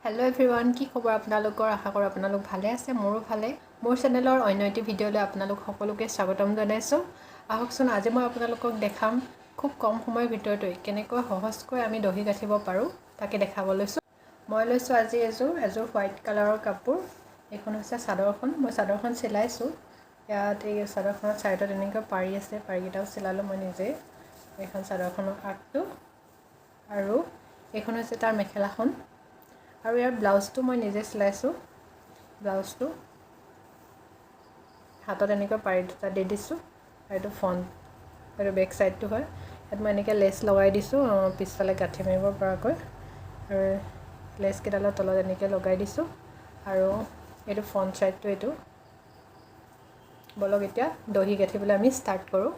hello everyone কি খবৰ আপোনালোকৰ আশা কৰোঁ আপোনালোক ভালে আছে মোৰো ভালে মোৰ চেনেলৰ অন্য এটি ভিডিঅ'লৈ আপোনালোক সকলোকে স্বাগতম জনাইছোঁ আহকচোন আজি মই আপোনালোকক দেখাম খুব কম সময়ৰ ভিতৰতে কেনেকৈ সহজকৈ আমি দহি গাঠিব পাৰোঁ তাকে দেখাব লৈছোঁ মই লৈছোঁ আজি এযোৰ হোৱাইট কালাৰৰ কাপোৰ এখন হৈছে চাদৰখন মই চাদৰখন চিলাইছোঁ ইয়াত এই চাদৰখনৰ চাইডত এনেকৈ পাৰি আছে পাৰিকেইটাও চিলালোঁ মই নিজে এখন চাদৰখনৰ আগটো আৰু এখন হৈছে তাৰ মেখেলাখন আৰু ইয়াৰ ব্লাউজটো মই নিজে চিলাইছোঁ ব্লাউজটো হাতত এনেকৈ পাৰি দুটা দি দিছোঁ আৰু এইটো ফ্ৰণ্ট আৰু বেক সাইডটো হয় ইয়াত মই এনেকৈ লেছ লগাই দিছোঁ পিছফালে গাঁঠি মাৰিব পৰাকৈ আৰু লেছ কেইডালৰ তলত এনেকৈ লগাই দিছোঁ আৰু এইটো ফ্ৰণ্ট সাইডটো এইটো বলক এতিয়া দহি গাঁঠিবলৈ আমি ষ্টাৰ্ট কৰোঁ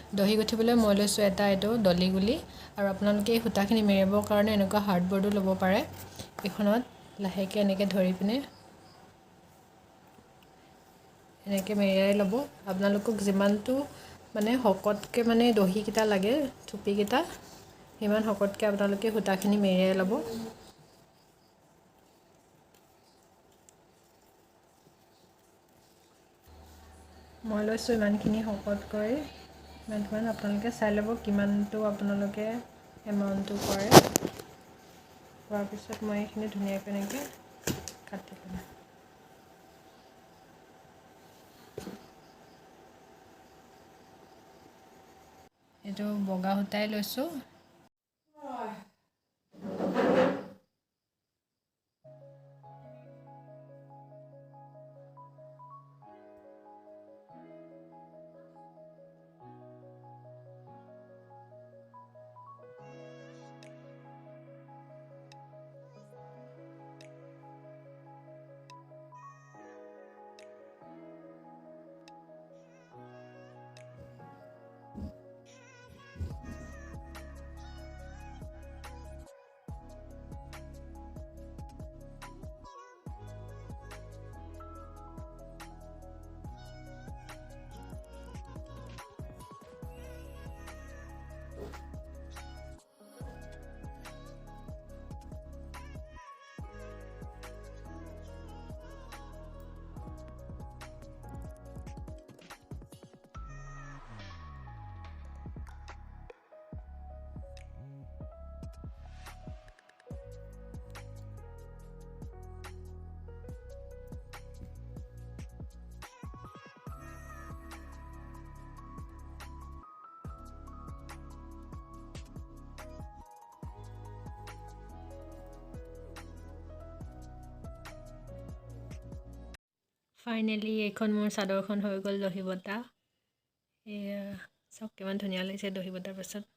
দহি গাঁঠিবলৈ মই লৈছোঁ এটা এইটো দলি গুলি আৰু আপোনালোকে এই সূতাখিনি মেৰিবৰ কাৰণে এনেকুৱা হাৰ্ডবোৰ্ডো ল'ব পাৰে এখনত লাহেকৈ এনেকৈ ধৰি পিনে এনেকৈ মেৰিয়াই ল'ব আপোনালোকক যিমানটো মানে হকতকৈ মানে দহিকেইটা লাগে থুপিকেইটা সিমান হকতকৈ আপোনালোকে সূতাখিনি মেৰিয়াই ল'ব মই লৈছোঁ ইমানখিনি হকতকৈ ইমান আপোনালোকে চাই ল'ব কিমানটো আপোনালোকে এমাউণ্টটো কৰে কৰাৰ পিছত মই এইখিনি ধুনীয়াকৈ এনেকৈ কাটি ল'ম এইটো বগা সূতাই লৈছোঁ ফাইনেলি এইখন মোৰ চাদৰখন হৈ গ'ল দহি বটা এয়া চাওক কিমান ধুনীয়া লাগিছে দহি বটাৰ পাছত